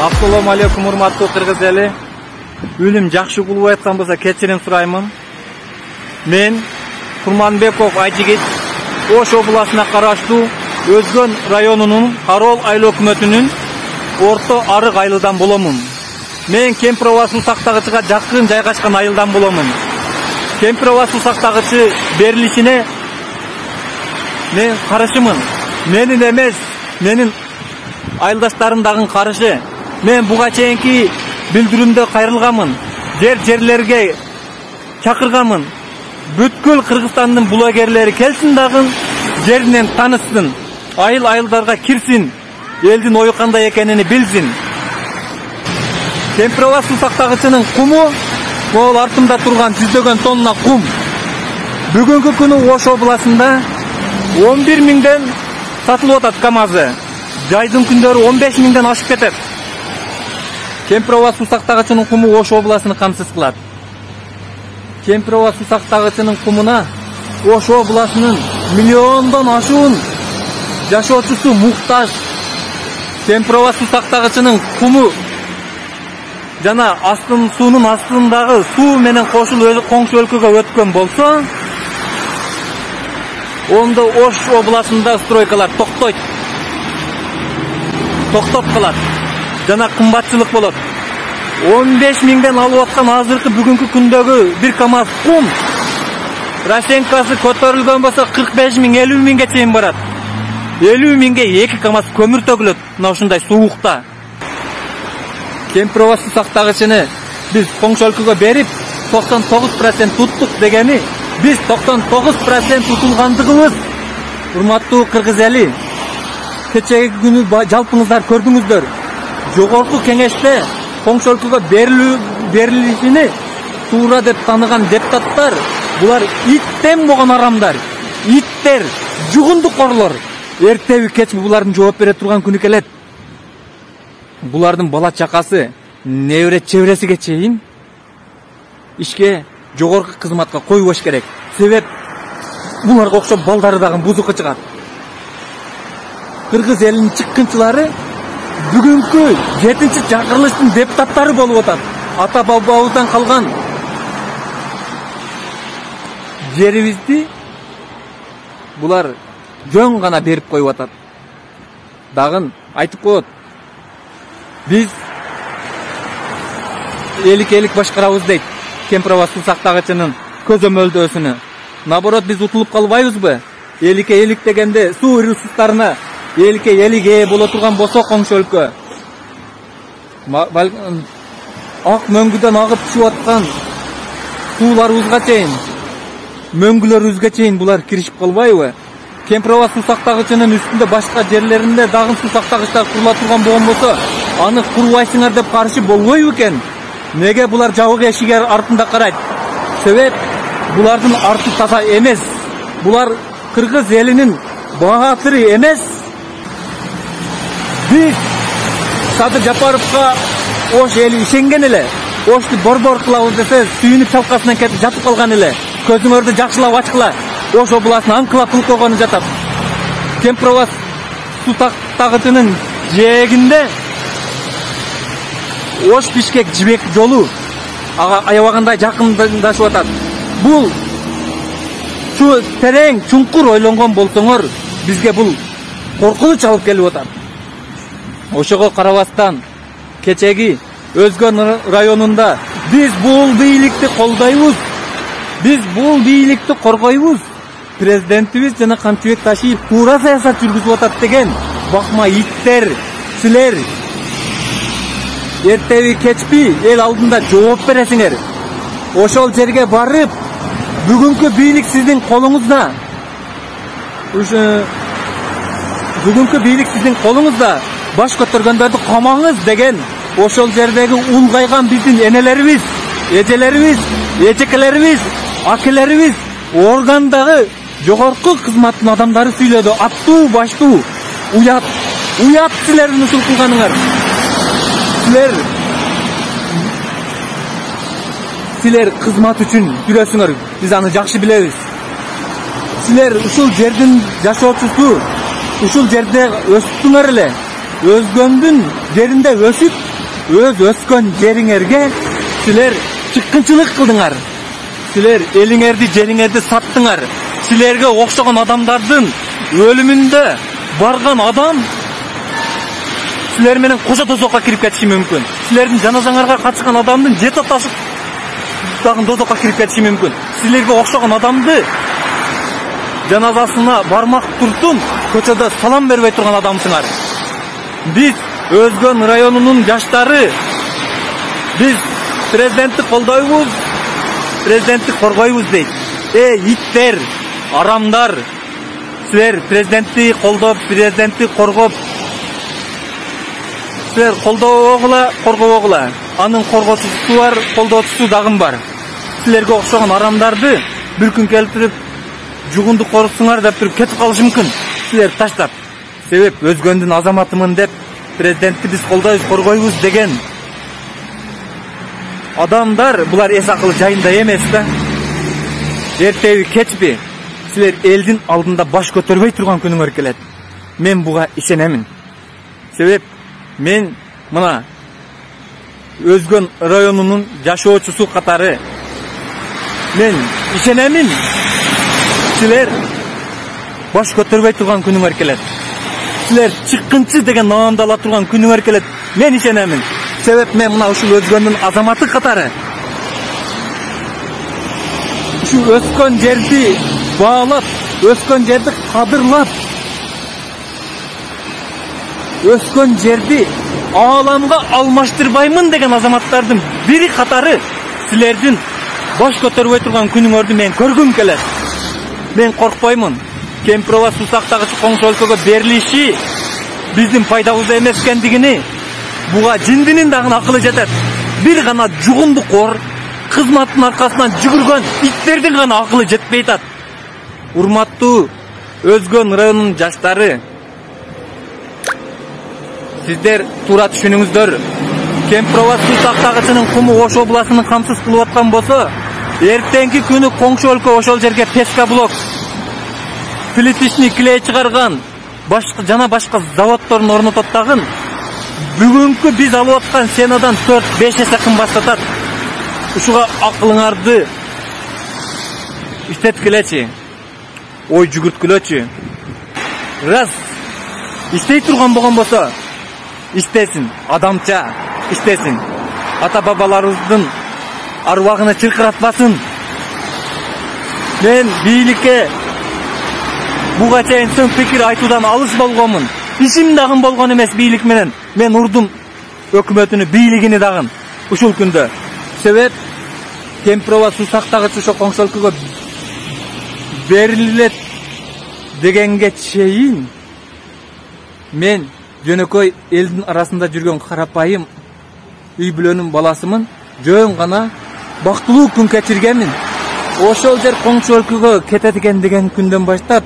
Assalamu alaikum урматтуу кыргыз эли. Үнүм жакшы кулуп айткан болсо кечирим сураймын. Мен Курманбеков Айжигит Ош областына караштуу Өзгөн районунун Карол айыл өкмөтүнүн Орто Арык айылынан боломун. Мен Кемпирова суу сактагычына жакын жайгашкан айылдан боломун. Кемпирова суу сактагычы берилишине мен каршымын. Менин эмес, менин айылдаштарымдагы каршы. Мен буга чейинки билдирүүмдө кайрылганмын. Жерлерге чакырганмын. Бүткүл Кыргызстандын блогерлери келсин дагы жеринен танысын. Айылдарга кирсин. Элдин ою кандай экенин билсин. Кемпирова суу сактагычынын куму бул артымда турган 100 тонна кум. Бүгүнкү күнү Ош областында 11 миңден сатылып атат КАМАЗы. Жайдын күндөрү 15 миңден ашып кетет. Кемпирова суу сактагычынын куму Ош областын камсыз кылат. Кемпирова суу сактагычынын кумуна Ош областынын миллиондон ашуун жашоочусу муктаж. Кемпирова суу сактагычынын куму жана суунун астындагы суу менен кошулуп коңшу өлкөгө өткөн болсо, онда Ош областында стройкалар токтойт. Токтоп калат. Жана кымбатчылык болот. 15 миңден алып аткан азыркы бүгүнкү күндөгү бир КАМАЗ кум расенкасы көтөрүлгөн болсо 45 миң, 50 миңге чейин барат. 50 миңге 2 КАМАЗ көмүр төгүлөт мына ушундай суукта. Кемпирова суу сактагычыны биз коңшу өлкөгө берип 99% туттук дегени, биз 99% тутулгандыгыбыз. Урматтуу кыргыз эли, кечеги күнү жалпыңыздар көрдүңүздөр. Жогорку кеңеште коңшу өлкөгө берилишини туура деп таныган депутаттар, булар иттен болгон арамдар, иттер, жугундукорлор. Эртеби кечби булардын жооп бере турган күнү келет. Булардын бала чакасы, небере чебересиге чейин ишке жогорку кызматка коюш керек. Себеп буларга окшоп балдары дагы бузукка чыгат. Кыргыз элинин чыккынчылары бүгүнкү 7-чакырылыштын депутаттары болуп атат. Ата бабабыздан калган жерибизди булар жөн гана берип коюп атат. Дагы айтып коет. Биз элик башкарабыз дейт. Кемпирова суу сактагычынын көзөмөлдөөсүнө. Наоборот, биз утулуп калбайбызбы? Элик дегенде суу ресурстарына эликке ээ боло турган болсо коңшу өлкө. Ак мөңгүдөн агып түшүп аткан сууларыбызга чейин, мөңгүлөрүбүзгө чейин булар киришип калбайбы? Кемпирова суу сактагычынын үстүндө башка жерлеринде дагы суу сактагычтар курула турган болгон болсо, аны курбайсыңар деп каршы болбойбу экен? Неге булар жабык эшиги артында карайт? Себеп булардын арты таза эмес. Булар кыргыз элинин баатыры эмес. Биз Садыр Жапаровго Ош эли ишенген эле. Ошту борбор кылабыз десе, сүйүнүп чалкасынан кетип жатып калган эле. Көзүңөрдү жакшылап ачкыла. Ош областын аңкылап кылып койгону жатат. Кемпирова суу сактагычынын жээгинде Ош Бишкек жибек жолу аябагандай жакындашып атат. Бул терең, чуңкур ойлонгон болсоңор, бизге бул коркунуч алып келип атат. Ошого карабастан кечеги Өзгөн районунда биз бул бийликти колдойбуз. Биз бул бийликти коргойбуз. Президентибиз жана Камчыбек Ташиев туура саясат жүргүзүп атат деген бакма иттер, силер эртеби кечпи эл алдында жооп бересиңер. Ошол жерге барып, бүгүнкү бийлик сиздин колуңузда. Бүгүнкү бийлик сиздин колуңузда. Баш көтөргөндөрдү камаңыз деген ошол жердеги улгайган биздин энелерибиз, эжелерибиз, эжекелерибиз, акелерибиз, органдагы жогорку кызматтын адамдары сүйлөдү. Аттуу, баштуу, уят силердин ушул кылганыңар. Силер кызмат үчүн жүрөсүңөр, биз аны жакшы билебиз. Силер ушул жердин жашоочусу, ушул жерде өстүңөр эле. Өзгөндүн жеринде өсүп, өз өскөн жериңерге силер чыккынчылык кылдыңар. Силер элиңерди, жериңерди саттыңар. Силерге окшогон адамдардын өлүмүндө барган адам силер менен кошо дозокко кирип кетиши мүмкүн. Силердин жаназаңарга катышкан адамдын жет атасы дагы дозокко кирип кетиши мүмкүн. Силерге окшогон адамды жаназасына бармак туртун көчөдө салам бербей турган адамсыңар. Биз Өзгөн районунун жаштары, биз президентти колдойбуз, президентти коргойбуз дейт. Иттер, арамдар, силер президентти колдоп, президентти коргоп, силер колдобогула, коргобогула. Анын коргоочусу бар, колдоочусу дагы бар. Силерге окшогон арамдарды бир күн келтирип, жугунду корусуңар деп туруп кетип калышы мүмкүн. Силер таштап, себеп өзгөндүн азаматымын деп президентти биз колдойбуз, коргойбуз деген адамдар, булар эс акылы жайында эмес да. Эртеби кечпи силер элдин алдында баш көтөрбөй турган күнүңөр келет. Мен буга ишенемин. Себеп мен мына Өзгөн районунун жашоочусу катары мен ишенемин. Силер баш көтөрбөй турган күнүңөр келет. Силер чыккынчы деген наамды ала турган күнүңөр келет. Мен ишенемин. Себеп мен мына ушул Өзгөндүн азаматы катары ушу өскөн жерди баалап, өскөн жерди кадырлап, өскөн жерди ааламга алмаштырбаймын деген азаматтардын бири катары силердин баш көтөрбөй турган күнүңөрдү мен көргүм келет. Мен коркпоймун. Кемпирова суу сактагычы коңшу өлкөгө берилиши биздин пайдабызда эмес экендигини буга жиндинин дагы акылы жетет. Бир гана жугундукор кызматтын аркасынан жүгүргөн иттердин гана акылы жетпей атат. Урматтуу Өзгөн районунун жаштары, сиздер туура түшүнүңүздөр. Кемпирова суу сактагычынын куму Ош областынын камсыз кылып аткан болсо, эртеңки күнү коңшу өлкө ошол жерге пескоблок, плитичный клей чыгарган, жана башка заводдорун орнотот дагы. Бүгүнкү биз алып аткан сенадан 4-5 эсе кымбаттатат. Ушуга акылыңарды иштеткилечи, ой жүгүрткүлөчү. Раз иштей турган болгон болсо, иштесин, адамча иштесин. Ата бабаларыбыздын арбагына чыркыратпасын. Мен бийликке буга чейин сын пикир айтуудан алыс болгонмун. Ишим дагы болгон эмес бийлик менен. Мен урдум өкмөтүнү, бийлигини дагы ушул күндө. Себеп Кемпирова суу сактагычы ошо коңшу өлкөгө берилет дегенге чейин мен жөнөкөй элдин арасында жүргөн карапайым үй бүлөнүн баласымын. Жөн гана бактылуу күн кечиргенмин. Ошол жер коңшу өлкөгө кетет экен деген күндөн баштап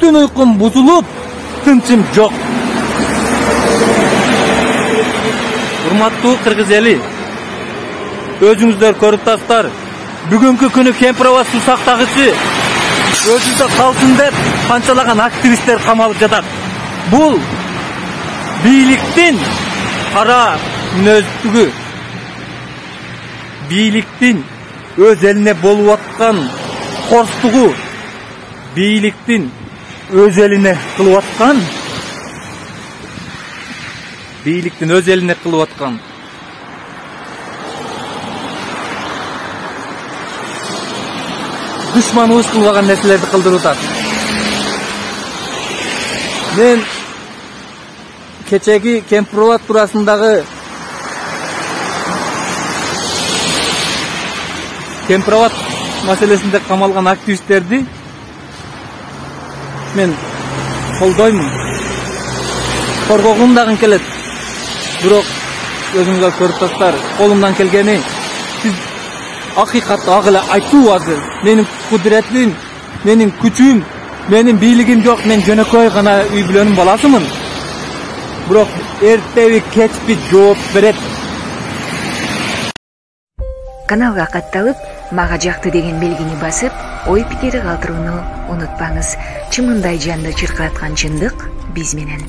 түн уйкум бузулуп, тынчым жок. Урматтуу кыргыз эли, өзүңүздөр көрүп тастар. Бүгүнкү күнү Кемпирова суу сактагычы өзүндө калсын деп канчалаган активисттер камалып жатат. Бул бийликтин кара мүнөздүгү, бийликтин өз элине болуп аткан корстугу, бийликтин өз элине кылып аткан, бийликтин өз элине кылып аткан душманыбыз кылбаган нерселерди кылдырып атат. Мен кечеги Кемпирова туурасындагы Кемпирова маселесинде камалган активисттерди мен колдоймун. Коргогум дагы келет. Бирок өзүңүздөр көрүп тастар, колумдан келгени сиз акыйкатты ак эле айтуу азыр. Менин кудуретим, менин күчүм, менин бийлигим жок. Мен жөнөкөй гана үй бүлөнүн баласымын. Бирок эртеби кечпи жооп берет. Каналга катталып, мага жакты деген белгини басып, ой пикири калтырууну унутпаңыз. Чымындай жанды чыркыраткан чындык биз менен.